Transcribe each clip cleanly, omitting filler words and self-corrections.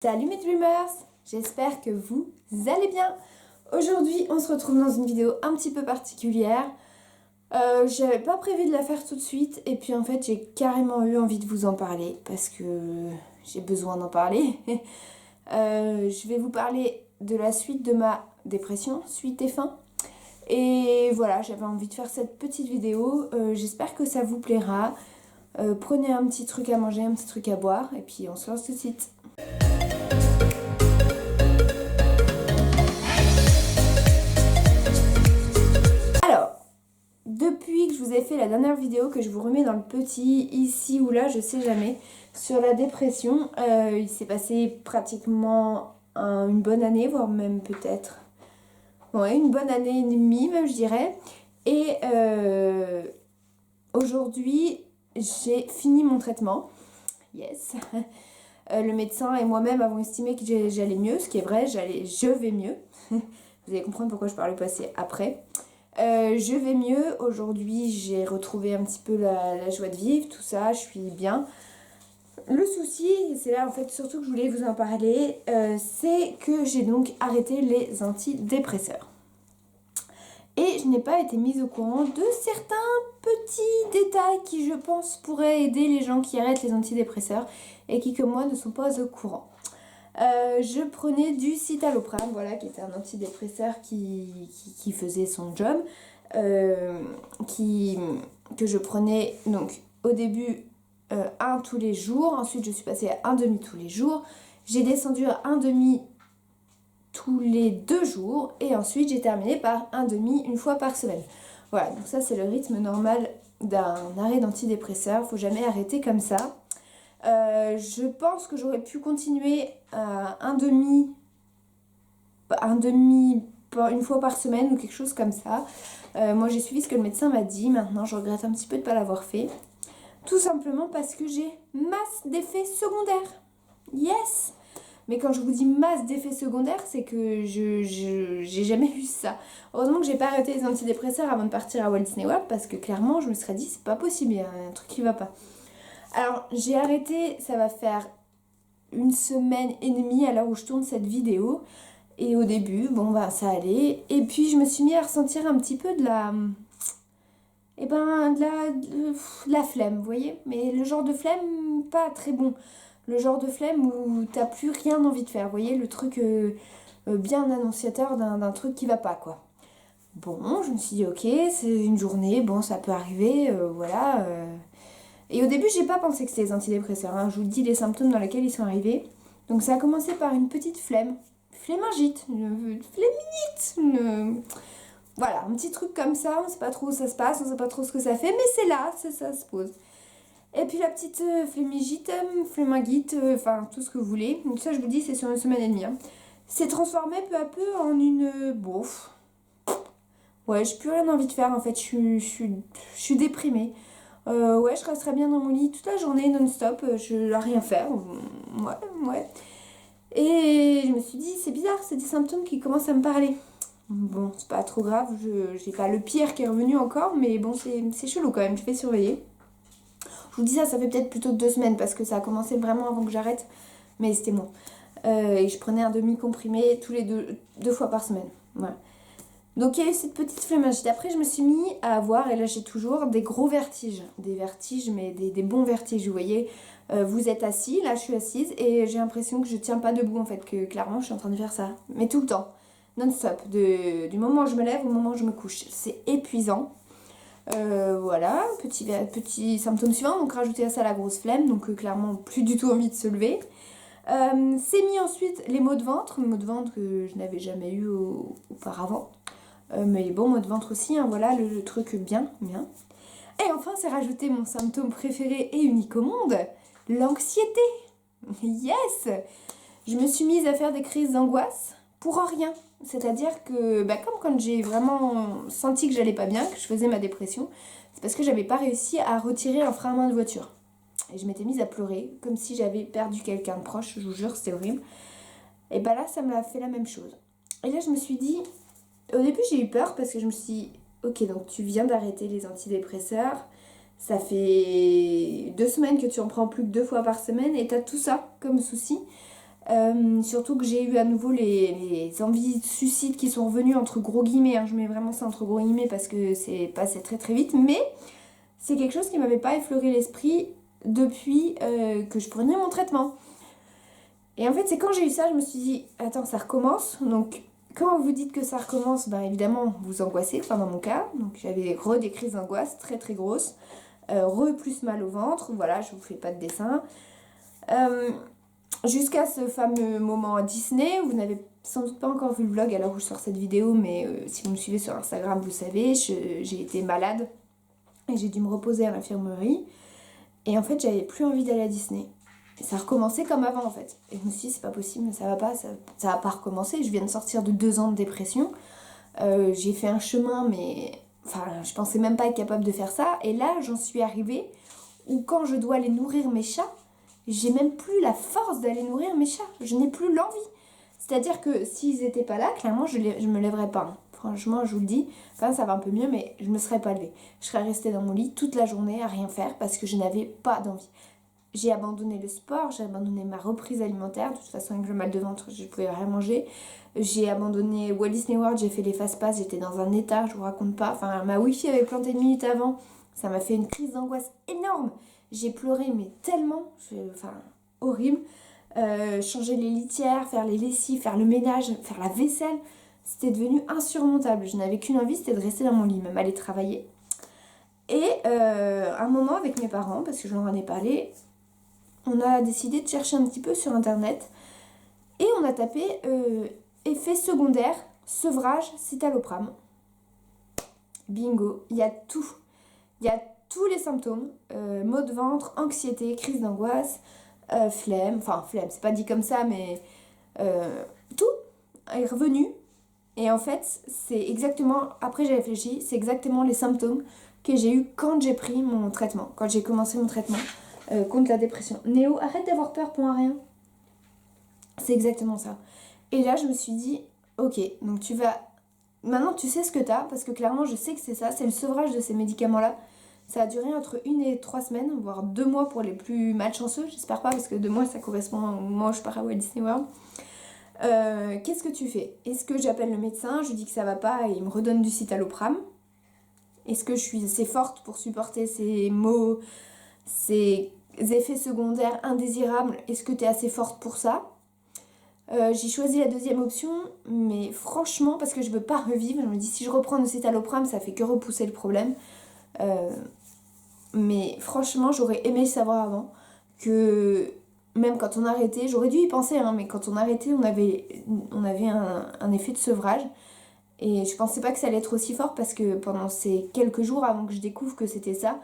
Salut mes dreamers, j'espère que vous allez bien. Aujourd'hui on se retrouve dans une vidéo un petit peu particulière. J'avais pas prévu de la faire tout de suite et puis en fait j'ai carrément eu envie de vous en parler parce que j'ai besoin d'en parler. Je vais vous parler de la suite de ma dépression, suite et fin. Et voilà, j'avais envie de faire cette petite vidéo, j'espère que ça vous plaira. Prenez un petit truc à manger, un petit truc à boire et puis on se lance tout de suite. Depuis que je vous ai fait la dernière vidéo que je vous remets dans le petit ici ou là, je sais jamais, sur la dépression, il s'est passé pratiquement une bonne année, voire même peut-être, ouais, une bonne année et demie même je dirais. Et aujourd'hui, j'ai fini mon traitement, yes. Le médecin et moi-même avons estimé que j'allais mieux, ce qui est vrai, je vais mieux. Vous allez comprendre pourquoi je parle au passé après. Je vais mieux, aujourd'hui j'ai retrouvé un petit peu la joie de vivre, tout ça, je suis bien. Le souci, c'est là en fait surtout que je voulais vous en parler, c'est que j'ai donc arrêté les antidépresseurs. Et je n'ai pas été mise au courant de certains petits détails qui je pense pourraient aider les gens qui arrêtent les antidépresseurs et qui comme moi ne sont pas au courant. Je prenais du citalopram, voilà, qui était un antidépresseur qui faisait son job, que je prenais donc au début un tous les jours, ensuite je suis passée à un demi tous les jours, j'ai descendu à un demi tous les 2 jours et ensuite j'ai terminé par un demi une fois par semaine. Voilà, donc ça c'est le rythme normal d'un arrêt d'antidépresseur, faut jamais arrêter comme ça. Je pense que j'aurais pu continuer à un demi une fois par semaine ou quelque chose comme ça. Moi j'ai suivi ce que le médecin m'a dit, maintenant je regrette un petit peu de ne pas l'avoir fait. Tout simplement parce que j'ai masse d'effets secondaires. Yes! Mais quand je vous dis masse d'effets secondaires, c'est que j'ai jamais eu ça. Heureusement que j'ai pas arrêté les antidépresseurs avant de partir à Walt Disney World parce que clairement je me serais dit c'est pas possible, il y a un truc qui va pas. Alors j'ai arrêté, ça va faire une semaine et demie à l'heure où je tourne cette vidéo. Et au début, bon bah ça allait. Et puis je me suis mis à ressentir un petit peu de la... de la flemme, vous voyez. Mais le genre de flemme pas très bon. Le genre de flemme où t'as plus rien envie de faire, vous voyez. Le truc bien annonciateur d'un truc qui va pas, quoi. Bon, je me suis dit ok, c'est une journée, bon ça peut arriver, voilà. Et au début, j'ai pas pensé que c'était les antidépresseurs, hein. Je vous dis les symptômes dans lesquels ils sont arrivés. Donc ça a commencé par une petite flemme, flémingite, une fléminite, voilà, un petit truc comme ça, on sait pas trop où ça se passe, on sait pas trop ce que ça fait, mais c'est là, ça se pose. Et puis la petite flémingite, enfin tout ce que vous voulez. Donc ça, je vous dis, c'est sur une semaine et demie. Hein. C'est transformé peu à peu en une bouffe. Ouais, j'ai plus rien envie de faire en fait, je suis déprimée. Ouais, je resterais bien dans mon lit toute la journée non-stop, je n'ai rien faire. Ouais. Et je me suis dit, c'est bizarre, c'est des symptômes qui commencent à me parler. Bon, c'est pas trop grave, j'ai pas le pire qui est revenu encore, mais bon, c'est chelou quand même, je vais surveiller. Je vous dis ça fait peut-être plutôt 2 semaines parce que ça a commencé vraiment avant que j'arrête, mais c'était moi. Et je prenais un demi-comprimé tous les deux fois par semaine. Voilà. Donc il y a eu cette petite flémingite. Après je me suis mis à avoir, et là j'ai toujours, des gros vertiges. Des vertiges, mais des bons vertiges, vous voyez. Vous êtes assis, là je suis assise, et j'ai l'impression que je tiens pas debout en fait, que clairement je suis en train de faire ça. Mais tout le temps, non-stop, du moment où je me lève au moment où je me couche. C'est épuisant. Voilà, petit symptôme suivant, donc rajouter à ça la grosse flemme, donc clairement plus du tout envie de se lever. C'est mis ensuite les maux de ventre que je n'avais jamais eu auparavant. Mais les bons maux de ventre aussi, hein, voilà le truc bien. Et enfin, c'est rajouté mon symptôme préféré et unique au monde, l'anxiété. Yes! Je me suis mise à faire des crises d'angoisse pour rien. C'est-à-dire que, comme quand j'ai vraiment senti que j'allais pas bien, que je faisais ma dépression, c'est parce que j'avais pas réussi à retirer un frein à main de voiture. Et je m'étais mise à pleurer, comme si j'avais perdu quelqu'un de proche, je vous jure, c'était horrible. Et là, ça m'a fait la même chose. Et là, je me suis dit... Au début, j'ai eu peur parce que je me suis dit, ok, donc tu viens d'arrêter les antidépresseurs, ça fait 2 semaines que tu en prends plus que 2 fois par semaine et t'as tout ça comme souci. Surtout que j'ai eu à nouveau les envies de suicide qui sont revenues entre gros guillemets, hein. Je mets vraiment ça entre gros guillemets parce que c'est passé très très vite, mais c'est quelque chose qui m'avait pas effleuré l'esprit depuis que je prenais mon traitement. Et en fait, c'est quand j'ai eu ça, je me suis dit, attends, ça recommence. Donc, quand vous dites que ça recommence, ben évidemment, vous angoissez, enfin dans mon cas. Donc, j'avais des crises d'angoisse très très grosses. Plus mal au ventre, voilà, je vous fais pas de dessin. Jusqu'à ce fameux moment à Disney, où vous n'avez sans doute pas encore vu le vlog à l'heure où je sors cette vidéo, mais si vous me suivez sur Instagram, vous savez, j'ai été malade et j'ai dû me reposer à l'infirmerie. Et en fait, j'avais plus envie d'aller à Disney. Et ça recommençait comme avant en fait. Et je me suis dit, c'est pas possible, ça va pas, ça va pas recommencer. Je viens de sortir de 2 ans de dépression. J'ai fait un chemin, mais enfin, je pensais même pas être capable de faire ça. Et là, j'en suis arrivée où quand je dois aller nourrir mes chats, j'ai même plus la force d'aller nourrir mes chats. Je n'ai plus l'envie. C'est-à-dire que s'ils étaient pas là, clairement, je me lèverais pas, hein. Franchement, je vous le dis, enfin, ça va un peu mieux, mais je me serais pas levée. Je serais restée dans mon lit toute la journée à rien faire parce que je n'avais pas d'envie. J'ai abandonné le sport, j'ai abandonné ma reprise alimentaire. De toute façon, avec le mal de ventre, je pouvais rien manger. J'ai abandonné Walt Disney World, j'ai fait les fast-pass, j'étais dans un état, je vous raconte pas. Enfin, ma wifi avait planté une minute avant, ça m'a fait une crise d'angoisse énorme. J'ai pleuré, mais tellement, enfin, horrible. Changer les litières, faire les lessives, faire le ménage, faire la vaisselle, c'était devenu insurmontable. Je n'avais qu'une envie, c'était de rester dans mon lit, même aller travailler. Et un moment avec mes parents, parce que j'en ai parlé, on a décidé de chercher un petit peu sur internet et on a tapé effet secondaire, sevrage, citalopram. Bingo, il y a tout. Il y a tous les symptômes, maux de ventre, anxiété, crise d'angoisse, flemme, c'est pas dit comme ça, mais tout est revenu. Et en fait, c'est exactement, après j'ai réfléchi, c'est exactement les symptômes que j'ai eu quand j'ai pris mon traitement, quand j'ai commencé mon traitement contre la dépression. Néo, arrête d'avoir peur pour un rien. C'est exactement ça. Et là, je me suis dit, ok, donc tu vas... Maintenant, tu sais ce que t'as, parce que clairement, je sais que c'est ça, c'est le sevrage de ces médicaments-là. Ça a duré entre 1 et 3 semaines, voire 2 mois pour les plus malchanceux. J'espère pas, parce que 2 mois, ça correspond au moment où je pars à Walt Disney World. Qu'est-ce que tu fais? Est-ce que j'appelle le médecin, je lui dis que ça va pas et il me redonne du citalopram? Est-ce que je suis assez forte pour supporter ces maux, ces effets secondaires indésirables? Est-ce que tu es assez forte pour ça? J'ai choisi la deuxième option, mais franchement, parce que je veux pas revivre, je me dis si je reprends le citalopram, ça fait que repousser le problème. Mais franchement, j'aurais aimé le savoir avant, que même quand on arrêtait, j'aurais dû y penser, hein, mais quand on arrêtait, on avait un effet de sevrage. Et je pensais pas que ça allait être aussi fort parce que pendant ces quelques jours avant que je découvre que c'était ça,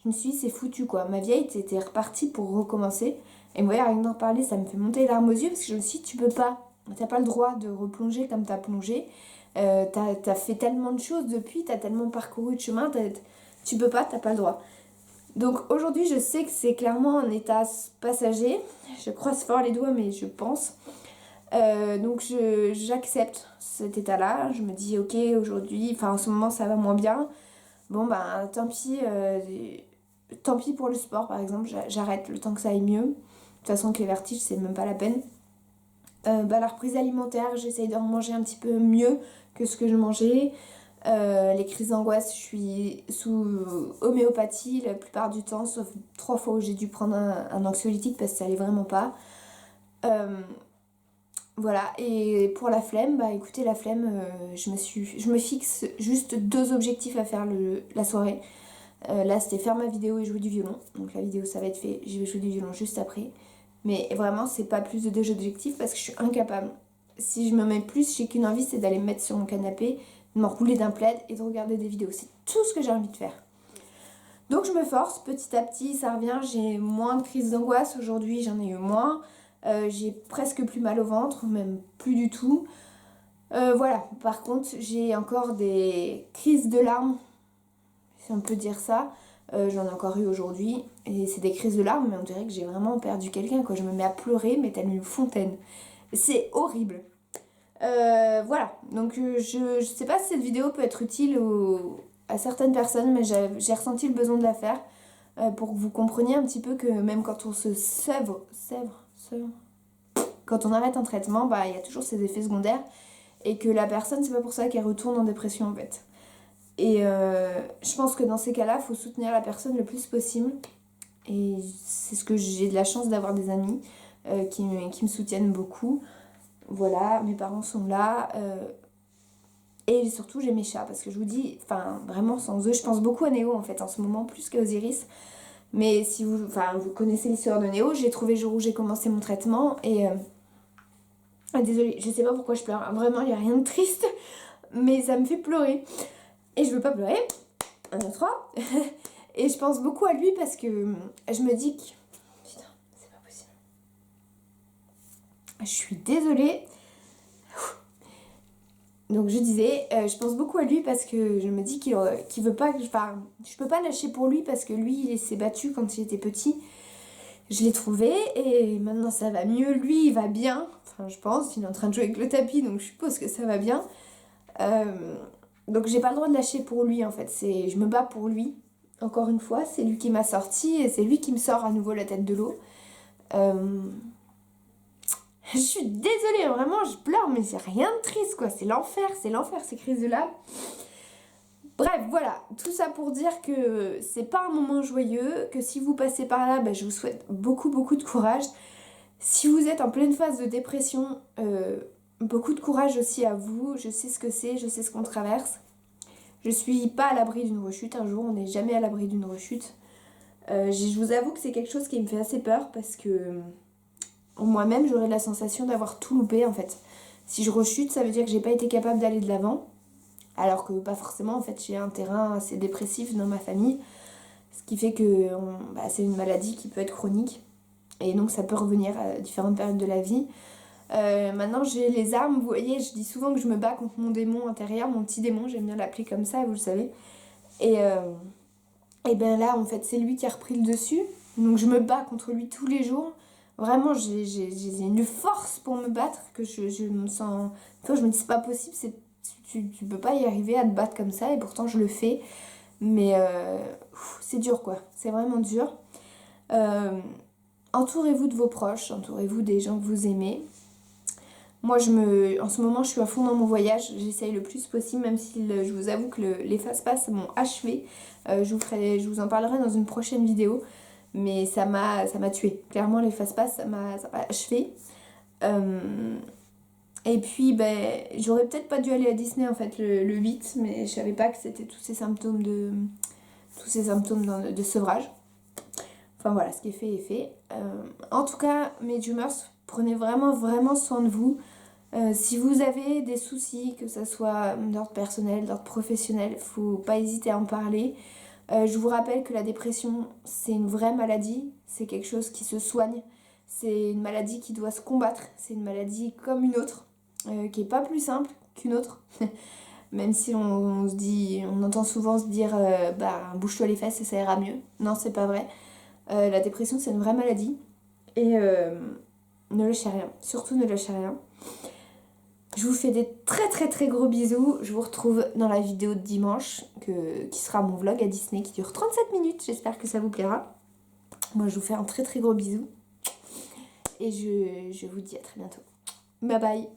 je me suis dit c'est foutu quoi. Ma vieille était repartie pour recommencer. Et moi, rien d'en parler, ça me fait monter les larmes aux yeux parce que je me suis dit tu peux pas. T'as pas le droit de replonger comme t'as plongé. T'as fait tellement de choses depuis, t'as tellement parcouru de chemin, tu peux pas, t'as pas le droit. Donc aujourd'hui, je sais que c'est clairement un état passager. Je croise fort les doigts, mais je pense. Donc j'accepte cet état-là. Je me dis ok, aujourd'hui, enfin en ce moment ça va moins bien. Bon bah tant pis pour le sport par exemple, j'arrête le temps que ça aille mieux. De toute façon que les vertiges c'est même pas la peine. La reprise alimentaire, j'essaye de manger un petit peu mieux que ce que je mangeais. Les crises d'angoisse, je suis sous homéopathie la plupart du temps, sauf 3 fois où j'ai dû prendre un anxiolytique parce que ça allait vraiment pas. Voilà, et pour la flemme, bah écoutez, la flemme, je me fixe juste 2 objectifs à faire la soirée. Là, c'était faire ma vidéo et jouer du violon. Donc la vidéo, ça va être fait, je vais jouer du violon juste après. Mais vraiment, c'est pas plus de 2 objectifs parce que je suis incapable. Si je me mets plus, j'ai qu'une envie, c'est d'aller me mettre sur mon canapé, de m'enrouler d'un plaid et de regarder des vidéos. C'est tout ce que j'ai envie de faire. Donc je me force, petit à petit, ça revient. J'ai moins de crises d'angoisse. Aujourd'hui, j'en ai eu moins. J'ai presque plus mal au ventre, même plus du tout. Voilà, par contre, j'ai encore des crises de larmes, si on peut dire ça. J'en ai encore eu aujourd'hui. Et c'est des crises de larmes, mais on dirait que j'ai vraiment perdu quelqu'un, quoi. Je me mets à pleurer, mais telle une fontaine. C'est horrible. Voilà, donc je sais pas si cette vidéo peut être utile à certaines personnes, mais j'ai ressenti le besoin de la faire pour que vous compreniez un petit peu que même quand on se sèvre, quand on arrête un traitement, bah il y a toujours ces effets secondaires et que la personne, c'est pas pour ça qu'elle retourne en dépression en fait. Et je pense que dans ces cas-là, il faut soutenir la personne le plus possible. Et c'est ce que j'ai de la chance d'avoir des amis qui me soutiennent beaucoup. Voilà, mes parents sont là. Et surtout, j'ai mes chats parce que je vous dis, enfin, vraiment, sans eux, je pense beaucoup à Néo en fait en ce moment, plus qu'à Osiris. Mais si vous, enfin, vous connaissez l'histoire de Néo, j'ai trouvé le jour où j'ai commencé mon traitement et. Désolée, je sais pas pourquoi je pleure. Vraiment, il n'y a rien de triste, mais ça me fait pleurer. Et je veux pas pleurer. 1, 2, 3. Et je pense beaucoup à lui parce que je me dis que... Putain, c'est pas possible. Je suis désolée. Donc je disais, je pense beaucoup à lui parce que je me dis qu'il veut pas que je peux pas lâcher pour lui parce que lui, il s'est battu quand il était petit. Je l'ai trouvé et maintenant ça va mieux. Lui, il va bien. Enfin, je pense, il est en train de jouer avec le tapis, donc je suppose que ça va bien. Donc j'ai pas le droit de lâcher pour lui en fait. Je me bats pour lui. Encore une fois, c'est lui qui m'a sorti et c'est lui qui me sort à nouveau la tête de l'eau. Je suis désolée, vraiment, je pleure, mais c'est rien de triste quoi. C'est l'enfer ces crises de larmes. Bref, voilà, tout ça pour dire que c'est pas un moment joyeux, que si vous passez par là, je vous souhaite beaucoup de courage. Si vous êtes en pleine phase de dépression, beaucoup de courage aussi à vous. Je sais ce que c'est, je sais ce qu'on traverse. Je suis pas à l'abri d'une rechute un jour, on n'est jamais à l'abri d'une rechute. Je vous avoue que c'est quelque chose qui me fait assez peur parce que moi-même j'aurais la sensation d'avoir tout loupé en fait. Si je rechute, ça veut dire que j'ai pas été capable d'aller de l'avant. Alors que pas forcément, en fait j'ai un terrain assez dépressif dans ma famille. Ce qui fait que c'est une maladie qui peut être chronique. Et donc ça peut revenir à différentes périodes de la vie. Maintenant j'ai les armes, vous voyez, je dis souvent que je me bats contre mon démon intérieur, mon petit démon, j'aime bien l'appeler comme ça, vous le savez. Et bien là en fait c'est lui qui a repris le dessus, donc je me bats contre lui tous les jours. Vraiment j'ai une force pour me battre que je me sens... Enfin, je me dis c'est pas possible, tu peux pas y arriver à te battre comme ça et pourtant je le fais. Mais c'est dur quoi, c'est vraiment dur. Entourez-vous de vos proches, entourez-vous des gens que vous aimez. Moi, en ce moment, je suis à fond dans mon voyage. J'essaye le plus possible, même si je vous avoue que les fast-pass m'ont achevé. Je vous en parlerai dans une prochaine vidéo. Mais ça m'a tuée. Clairement, les fast-pass, ça m'a achevé. Et puis, j'aurais peut-être pas dû aller à Disney en fait le 8, mais je savais pas que c'était tous ces symptômes de sevrage. Enfin voilà, ce qui est fait est fait. En tout cas, mes Dreamers, prenez vraiment soin de vous. Si vous avez des soucis, que ce soit d'ordre personnel, d'ordre professionnel, faut pas hésiter à en parler. Je vous rappelle que la dépression, c'est une vraie maladie, c'est quelque chose qui se soigne, c'est une maladie qui doit se combattre, c'est une maladie comme une autre, qui est pas plus simple qu'une autre. Même si on entend souvent se dire bouge-toi les fesses et ça ira mieux. Non, c'est pas vrai. La dépression, c'est une vraie maladie. Et ne lâchez rien. Surtout ne lâchez rien. Je vous fais des très gros bisous. Je vous retrouve dans la vidéo de dimanche, qui sera mon vlog à Disney, qui dure 37 minutes. J'espère que ça vous plaira. Moi, je vous fais un très gros bisou. Et je vous dis à très bientôt. Bye bye.